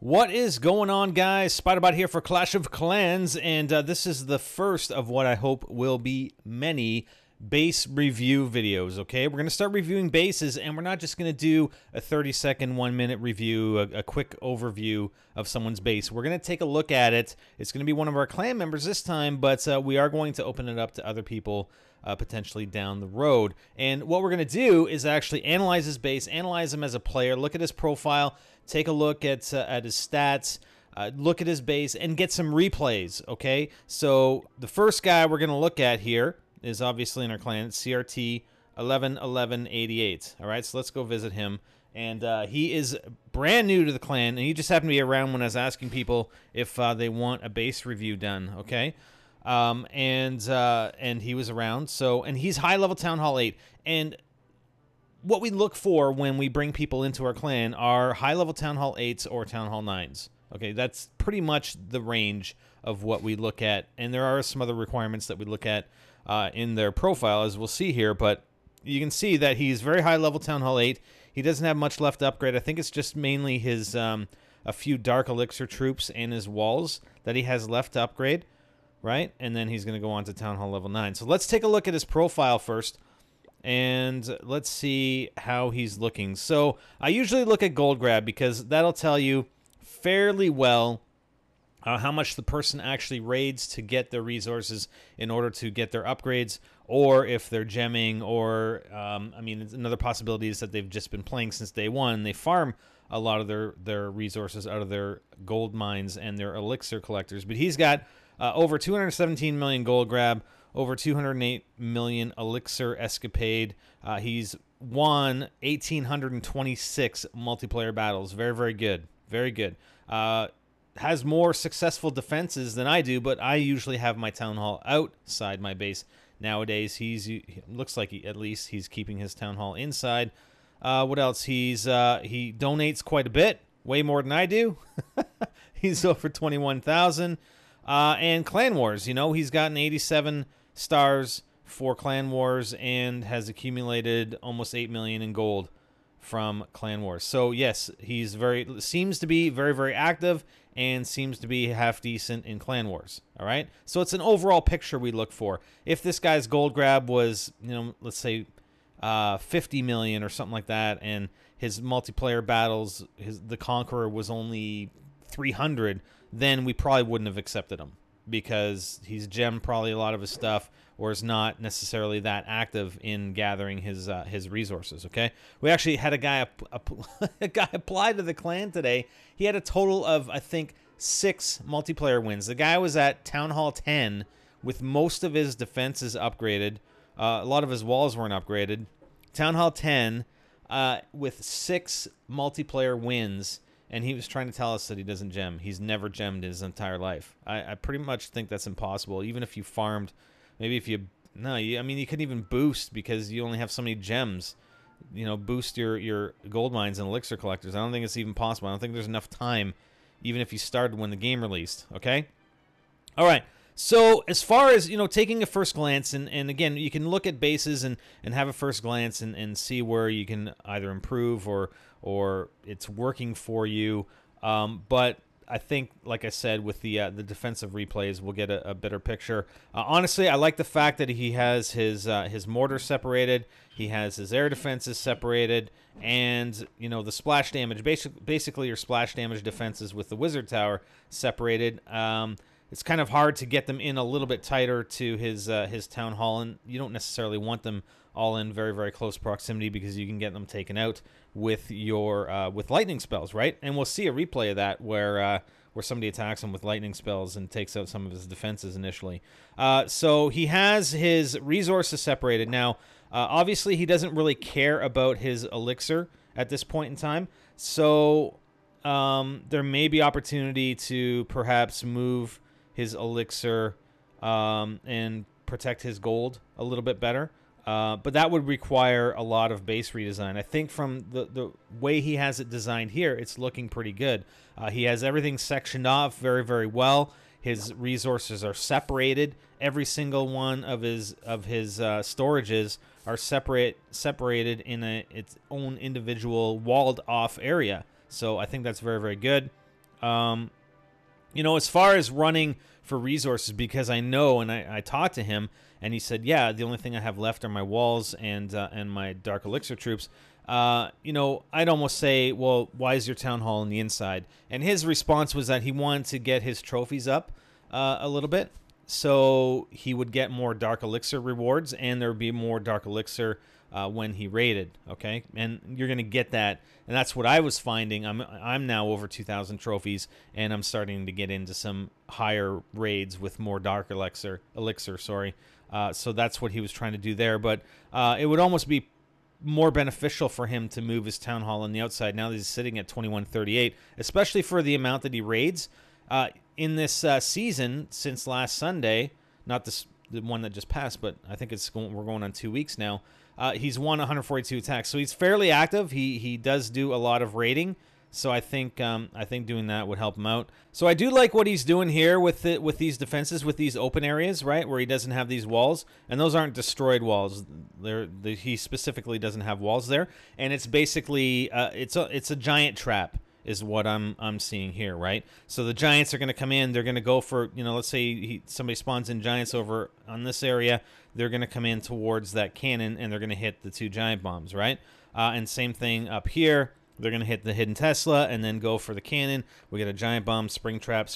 What is going on, guys? Spiderbot here for Clash of Clans, and this is the first of what I hope will be many base review videos, okay? We're going to start reviewing bases, and we're not just going to do a 30-second, 1-minute review, a quick overview of someone's base. We're going to take a look at it. It's going to be one of our clan members this time, but we are going to open it up to other people potentially down the road. And what we're going to do is actually analyze his base, analyze him as a player, look at his profile, take a look at his stats, look at his base, and get some replays, okay? So the first guy we're going to look at here is obviously in our clan, CRT 111188. All right, so let's go visit him. And he is brand new to the clan, and he just happened to be around when I was asking people if they want a base review done, okay? And he was around, so, and he's high level Townhall 8. And what we look for when we bring people into our clan are high level Townhall 8s or Townhall 9s. Okay, that's pretty much the range of what we look at. And there are some other requirements that we look at in their profile, as we'll see here, but you can see that he's very high level Townhall 8. He doesn't have much left to upgrade. I think it's just mainly his a few Dark Elixir troops and his walls that he has left to upgrade, right? And then he's going to go on to Townhall level 9. So let's take a look at his profile first, and let's see how he's looking. So I usually look at gold grab because that'll tell you fairly well how much the person actually raids to get their resources in order to get their upgrades, or if they're gemming, or, I mean, another possibility is that they've just been playing since day one. They farm a lot of their resources out of their gold mines and their elixir collectors. But he's got over 217 million gold grab, over 208 million elixir escapade. He's won 1,826 multiplayer battles. Very, very good. Very good. Has more successful defenses than I do, but I usually have my Townhall outside my base. Nowadays, he looks like at least he's keeping his Townhall inside. What else? He donates quite a bit, way more than I do. He's over 21,000. And Clan Wars, you know, he's gotten 87 stars for Clan Wars and has accumulated almost 8 million in gold from Clan Wars. So yes, he's seems to be very, very active and seems to be half decent in Clan Wars. All right, so it's an overall picture we look for. If this guy's gold grab was, you know, let's say 50 million or something like that, and his multiplayer battles, the Conqueror was only 300, then we probably wouldn't have accepted him, because he's gemmed probably a lot of his stuff, or is not necessarily that active in gathering his resources. Okay, we actually had a guy apply to the clan today. He had a total of, I think, 6 multiplayer wins. The guy was at Townhall 10 with most of his defenses upgraded. A lot of his walls weren't upgraded. Townhall 10 with 6 multiplayer wins. And he was trying to tell us that he doesn't gem. He's never gemmed his entire life. I pretty much think that's impossible. Even if you farmed, maybe if you... No, I mean, you couldn't even boost because you only have so many gems. You know, boost your gold mines and elixir collectors. I don't think it's even possible. I don't think there's enough time, even if you started when the game released, okay? All right. So as far as, you know, taking a first glance, and again, you can look at bases and have a first glance and see where you can either improve or it's working for you. But I think, like I said, with the defensive replays, we'll get a better picture. Honestly, I like the fact that he has his mortar separated, he has his air defenses separated, and, you know, the splash damage, basically your splash damage defenses with the wizard tower separated. It's kind of hard to get them in a little bit tighter to his town hall, and you don't necessarily want them all in very, very close proximity because you can get them taken out with your with lightning spells, right? And we'll see a replay of that where somebody attacks him with lightning spells and takes out some of his defenses initially. So he has his resources separated. Now, obviously, he doesn't really care about his elixir at this point in time, so there may be opportunity to perhaps move his elixir and protect his gold a little bit better. But that would require a lot of base redesign. I think from the way he has it designed here, it's looking pretty good. He has everything sectioned off very, very well. His resources are separated. Every single one of his storages are separated in its own individual walled off area. So I think that's very, very good. You know, as far as running for resources, because I know, and I talked to him, and he said, yeah, the only thing I have left are my walls and my Dark Elixir troops. You know, I'd almost say, well, why is your Town Hall on the inside? And his response was that he wanted to get his trophies up a little bit, so he would get more Dark Elixir rewards, and there would be more Dark Elixir when he raided, okay? And you're going to get that, and that's what I was finding. I'm now over 2,000 trophies, and I'm starting to get into some higher raids with more Dark Elixir, sorry. So that's what he was trying to do there, but it would almost be more beneficial for him to move his Town Hall on the outside now that he's sitting at 2138, especially for the amount that he raids. In this season, since last Sunday, not the one that just passed, but I think we're going on 2 weeks now. He's won 142 attacks, so he's fairly active. He does do a lot of raiding, so I think doing that would help him out. So I do like what he's doing here with these defenses, with these open areas, right, where he doesn't have these walls, and those aren't destroyed walls. He specifically doesn't have walls there, and it's basically it's a giant trap, is what I'm seeing here, right? So the giants are going to come in. They're going to go for, you know, let's say somebody spawns in giants over on this area. They're going to come in towards that cannon, and they're going to hit the 2 giant bombs, right? And same thing up here. They're going to hit the hidden Tesla and then go for the cannon. We get a giant bomb, spring trap,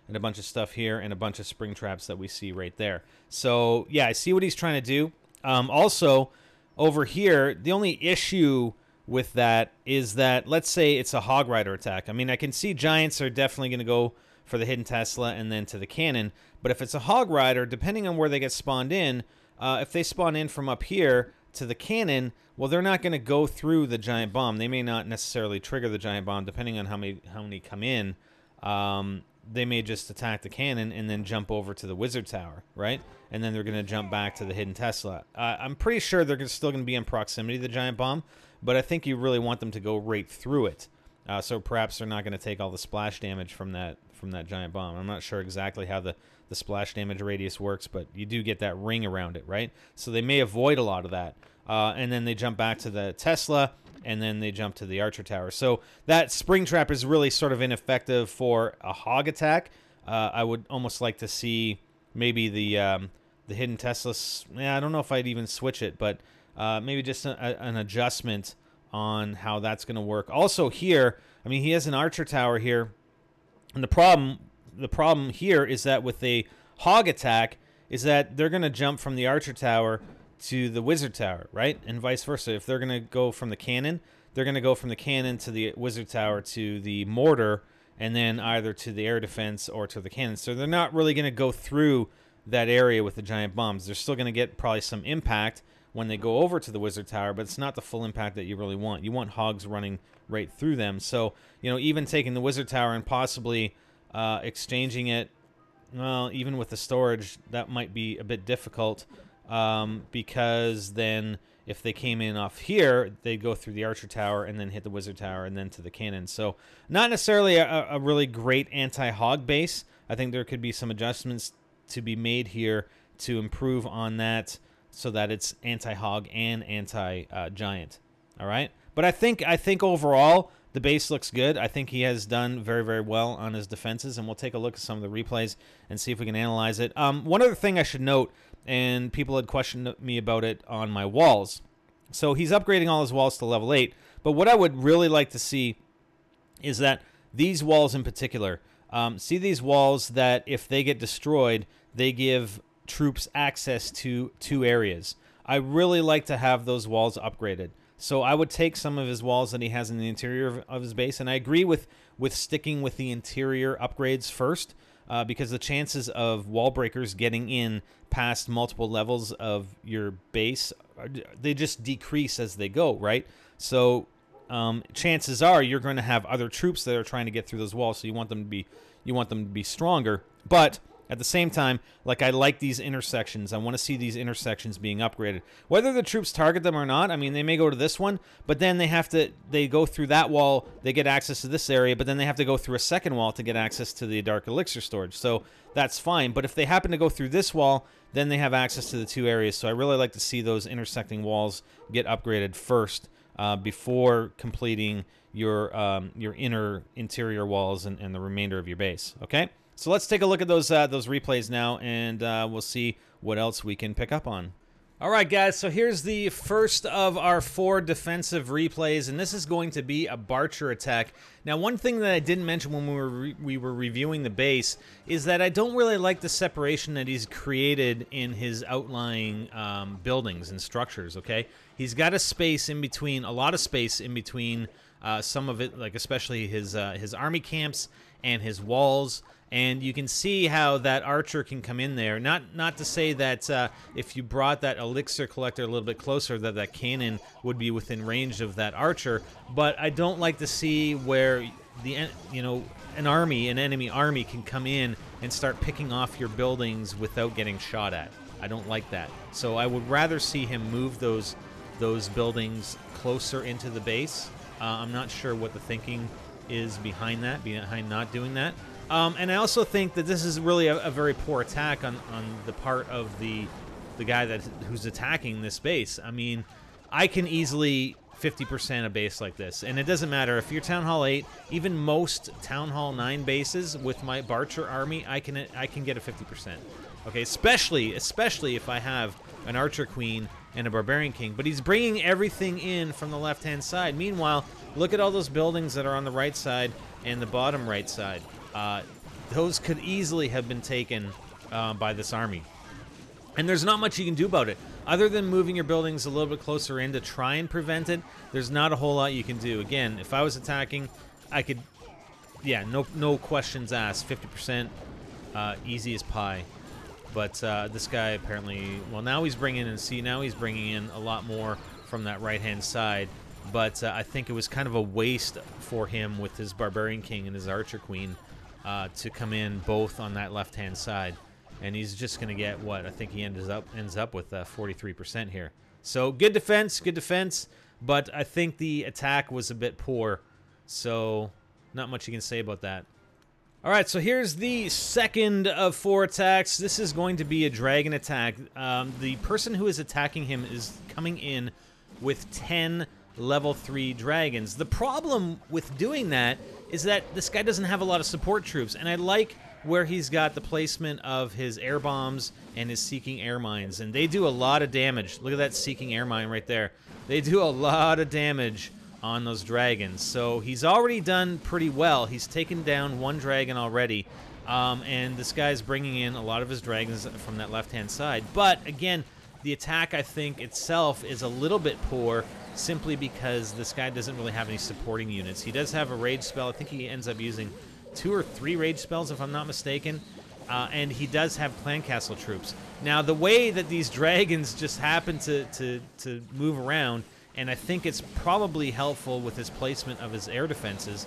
and a bunch of stuff here, and a bunch of spring traps that we see right there. So, yeah, I see what he's trying to do. Also, over here, the only issue with that is that, let's say it's a Hog Rider attack. I mean, I can see giants are definitely going to go for the hidden Tesla and then to the cannon, but if it's a Hog Rider, depending on where they get spawned in, if they spawn in from up here to the cannon, well, they're not going to go through the giant bomb. They may not necessarily trigger the giant bomb, depending on how many come in. They may just attack the cannon and then jump over to the wizard tower, right? And then they're going to jump back to the hidden Tesla. I'm pretty sure they're still going to be in proximity to the giant bomb, but I think you really want them to go right through it. So perhaps they're not going to take all the splash damage from that giant bomb. I'm not sure exactly how the splash damage radius works, but you do get that ring around it, right? So they may avoid a lot of that. And then they jump back to the Tesla, and then they jump to the Archer Tower. So that spring trap is really sort of ineffective for a hog attack. I would almost like to see maybe the hidden Tesla. Yeah, I don't know if I'd even switch it, but maybe just an adjustment on how that's going to work. Also here, I mean, he has an Archer Tower here, and the problem here is that with a hog attack is that they're going to jump from the Archer Tower to the Wizard Tower, right? And vice versa. If they're going to go from the cannon, they're going to go from the cannon to the Wizard Tower to the mortar, and then either to the air defense or to the cannon. So they're not really going to go through that area with the giant bombs. They're still going to get probably some impact when they go over to the Wizard Tower, but it's not the full impact that you really want. You want hogs running right through them. So, you know, even taking the Wizard Tower and possibly exchanging it, well, even with the storage, that might be a bit difficult. Because then if they came in off here, they'd go through the Archer Tower and then hit the Wizard Tower and then to the cannon. So not necessarily a really great anti-hog base. I think there could be some adjustments to be made here to improve on that so that it's anti-hog and anti-giant. All right? But I think overall the base looks good. I think he has done very, very well on his defenses, and we'll take a look at some of the replays and see if we can analyze it. One other thing I should note, and people had questioned me about it on my walls. So he's upgrading all his walls to level 8, but what I would really like to see is that these walls in particular, see these walls that if they get destroyed, they give troops access to 2 areas. I really like to have those walls upgraded. So I would take some of his walls that he has in the interior of his base, and I agree with sticking with the interior upgrades first, because the chances of wall breakers getting in past multiple levels of your base, they just decrease as they go, right? So chances are you're going to have other troops that are trying to get through those walls, so you want them to be stronger. But at the same time, like, I like these intersections. I want to see these intersections being upgraded. Whether the troops target them or not, I mean, they may go to this one, but then they go through that wall, they get access to this area, but then they have to go through a second wall to get access to the Dark Elixir storage. So that's fine. But if they happen to go through this wall, then they have access to the 2 areas. So I really like to see those intersecting walls get upgraded first before completing your interior walls and the remainder of your base. Okay, so let's take a look at those replays now, and we'll see what else we can pick up on. All right, guys, so here's the first of our 4 defensive replays, and this is going to be a Barcher attack. Now, one thing that I didn't mention when we were reviewing the base is that I don't really like the separation that he's created in his outlying buildings and structures, okay? He's got a space in between, a lot of space in between some of it, like especially his army camps and his walls. And you can see how that archer can come in there. Not to say that if you brought that elixir collector a little bit closer, that cannon would be within range of that archer. But I don't like to see where an enemy army can come in and start picking off your buildings without getting shot at. I don't like that. So I would rather see him move those buildings closer into the base. I'm not sure what the thinking is behind not doing that. And I also think that this is really a very poor attack on the part of the guy who's attacking this base. I mean, I can easily 50% a base like this, and it doesn't matter if you're Town Hall 8, even most Town Hall 9 bases with my Barcher army, I can get a 50%. Okay, especially if I have an Archer Queen and a Barbarian King, but he's bringing everything in from the left-hand side. Meanwhile, look at all those buildings that are on the right side and the bottom right side. Those could easily have been taken by this army. And there's not much you can do about it. Other than moving your buildings a little bit closer in to try and prevent it, there's not a whole lot you can do. Again, if I was attacking, I could, yeah, no questions asked, 50%, easy as pie. But this guy apparently, well, now he's bringing in a lot more from that right-hand side. But I think it was kind of a waste for him with his Barbarian King and his Archer Queen to come in both on that left-hand side. And he's just going to get what? I think he ends up with 43% here. So good defense, but I think the attack was a bit poor. So not much you can say about that. All right, so here's the second of 4 attacks. This is going to be a dragon attack. The person who is attacking him is coming in with 10 level 3 dragons. The problem with doing that is that this guy doesn't have a lot of support troops, and I like where he's got the placement of his air bombs and his seeking air mines, and they do a lot of damage. Look at that seeking air mine right there. They do a lot of damage on those dragons. So he's already done pretty well. He's taken down 1 dragon already, and this guy's bringing in a lot of his dragons from that left-hand side. But again, the attack, I think, itself is a little bit poor, simply because this guy doesn't really have any supporting units. He does have a rage spell. I think he ends up using 2 or 3 rage spells, if I'm not mistaken. And he does have clan castle troops. Now, the way that these dragons just happen to move around, and I think it's probably helpful with his placement of his air defenses,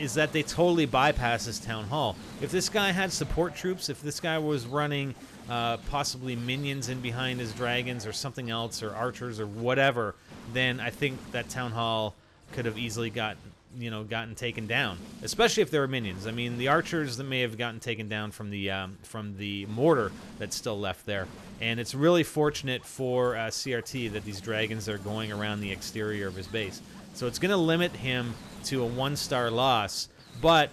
is that they totally bypass his town hall. If this guy had support troops, if this guy was running possibly minions in behind his dragons or something else, or archers or whatever, then I think that town hall could have easily gotten taken down, especially if there were minions. I mean, the archers that may have gotten taken down from the mortar that's still left there. And it's really fortunate for CRT that these dragons are going around the exterior of his base. So it's going to limit him to a 1-star loss. But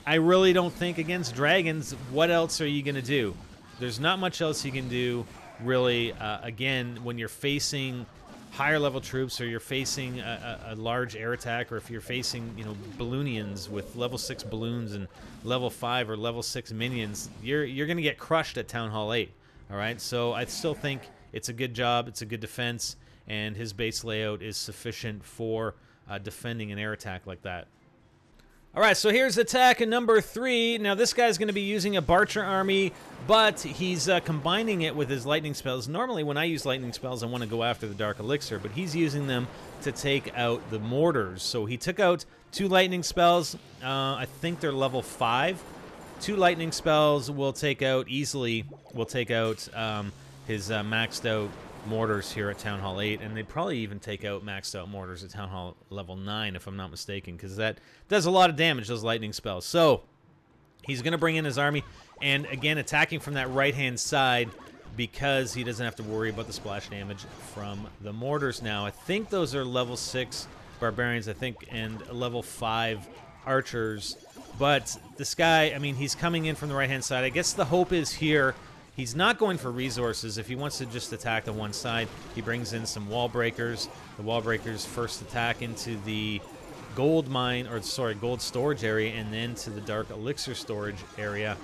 I really don't think against dragons, what else are you going to do? There's not much else you can do, really. Again, when you're facing higher level troops, or you're facing a large air attack, or if you're facing, balloonians with level 6 balloons and level 5 or level 6 minions, you're going to get crushed at Town Hall 8. All right, so I still think it's a good job, it's a good defense, and his base layout is sufficient for defending an air attack like that. All right, so here's attack number 3. Now, this guy's going to be using a Barcher army, but he's combining it with his lightning spells. Normally, when I use lightning spells, I want to go after the Dark Elixir, but he's using them to take out the mortars. So he took out 2 lightning spells. I think they're level 5. 2 lightning spells will take out easily. Will take out his maxed out mortars here at Town Hall 8, and they'd probably even take out maxed out mortars at Town Hall level 9, if I'm not mistaken, because that does a lot of damage, those lightning spells. So he's going to bring in his army, and again, attacking from that right-hand side. because he doesn't have to worry about the splash damage from the mortars now. I think those are level 6 barbarians, I think, and level 5 archers. But this guy, I mean, he's coming in from the right-hand side. I guess the hope is here he's not going for resources. If he wants to just attack the one side, he brings in some wall breakers. The wall breakers first attack into the gold mine, or sorry, gold storage area, and then to the dark elixir storage area.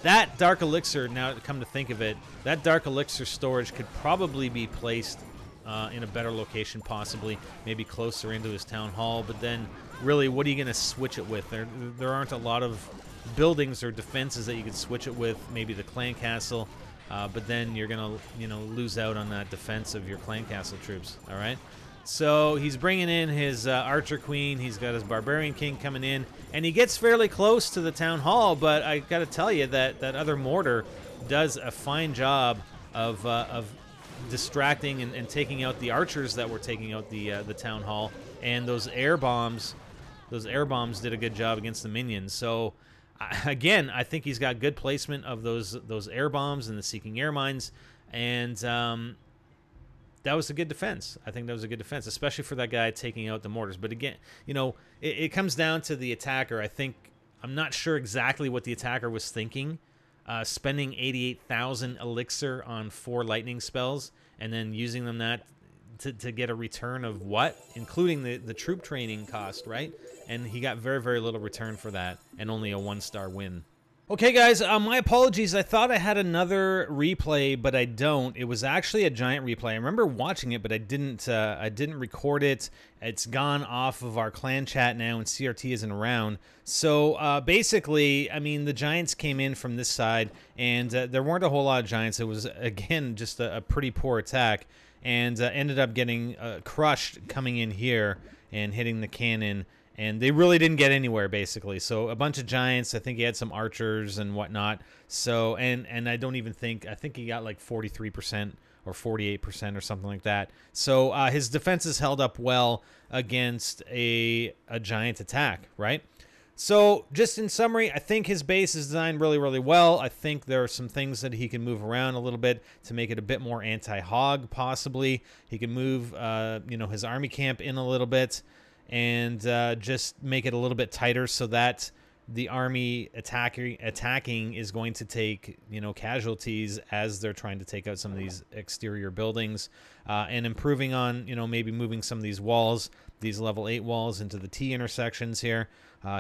That dark elixir, now come to think of it, that dark elixir storage could probably be placed in a better location, possibly, maybe closer into his town hall. But then, really, what are you going to switch it with? There aren't a lot of buildings or defenses that you could switch it with. Maybe the clan castle, but then you're going to, lose out on that defense of your clan castle troops. All right. So he's bringing in his archer queen. He's got his barbarian king coming in, and he gets fairly close to the town hall. But I got to tell you that other mortar does a fine job of distracting and taking out the archers that were taking out the town hall, and those air bombs did a good job against the minions. So again, I think he's got good placement of those air bombs and the seeking air mines, and that was a good defense. I think that was a good defense, especially for that guy taking out the mortars. But again, it comes down to the attacker. I'm not sure exactly what the attacker was thinking, spending 88,000 elixir on 4 lightning spells and then using them to get a return of what, including the troop training cost, right? And he got very, very little return for that, and only a 1-star win. Okay, guys, my apologies. I thought I had another replay, but I don't. It was actually a giant replay. I remember watching it, but I didn't record it. It's gone off of our clan chat now, and CRT isn't around. So basically, I mean, the giants came in from this side, and there weren't a whole lot of giants. It was, again, just a pretty poor attack, and ended up getting crushed coming in here and hitting the cannon. And they really didn't get anywhere, basically. So a bunch of giants. I think he had some archers and whatnot. So and I think he got like 43% or 48% or something like that. So his defenses held up well against a giant attack, right? So just in summary, I think his base is designed really, really well. I think there are some things that he can move around a little bit to make it a bit more anti-hog, possibly. He can move his army camp in a little bit, and just make it a little bit tighter so that the army attacking is going to take casualties as they're trying to take out some of these exterior buildings, and improving on maybe moving some of these walls, these level 8 walls, into the T intersections here,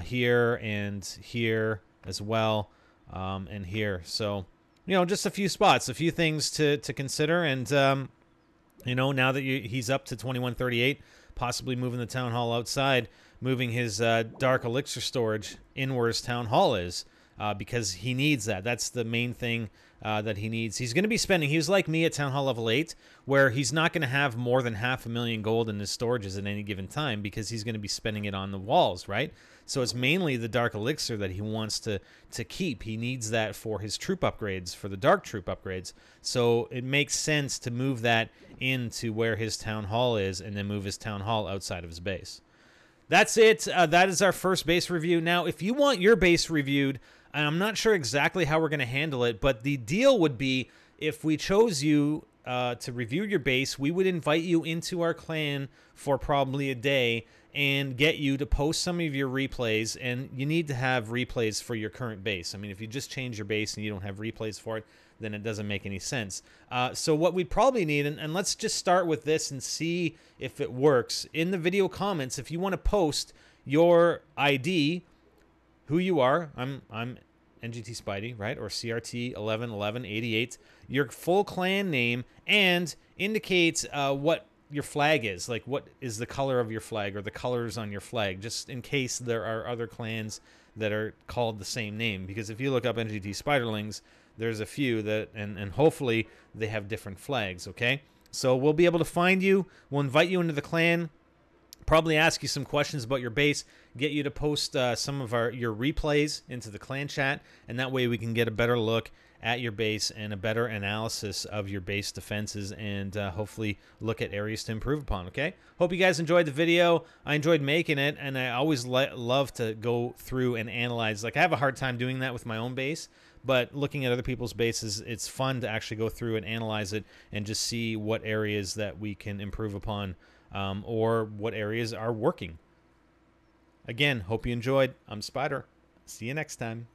here and here as well, and here. So just a few spots, a few things to consider, and now that he's up to 2138. Possibly moving the town hall outside, moving his dark elixir storage in where his town hall is, because he needs that. That's the main thing that he needs. He's going to be spending, he was like me at town hall level 8, where he's not going to have more than 500,000 gold in his storages at any given time, because he's going to be spending it on the walls, right? So it's mainly the dark elixir that he wants to keep. He needs that for his troop upgrades, for the dark troop upgrades. So it makes sense to move that into where his town hall is, and then move his town hall outside of his base. That's it. That is our first base review. Now, if you want your base reviewed, and I'm not sure exactly how we're going to handle it, but the deal would be, if we chose you to review your base, we would invite you into our clan for probably a day and get you to post some of your replays. And you need to have replays for your current base. I mean, if you just change your base and you don't have replays for it, then it doesn't make any sense. So what we'd probably need, and let's just start with this and see if it works. In the video comments, if you want to post your ID, who you are, I'm NGT Spidey, right? Or CRT 111188, your full clan name, and indicate what your flag is, like what is the color of your flag or the colors on your flag, just in case there are other clans that are called the same name. Because if you look up NGT Spiderlings, there's a few that, and hopefully they have different flags, okay? So we'll be able to find you. We'll invite you into the clan. probably ask you some questions about your base, get you to post some of your replays into the clan chat, and that way we can get a better look at your base and a better analysis of your base defenses, and hopefully look at areas to improve upon. Okay, hope you guys enjoyed the video. I enjoyed making it, and I always love to go through and analyze. Like, I have a hard time doing that with my own base, but looking at other people's bases, it's fun to actually go through and analyze it and just see what areas that we can improve upon, or what areas are working. Again, hope you enjoyed. I'm Spider. See you next time.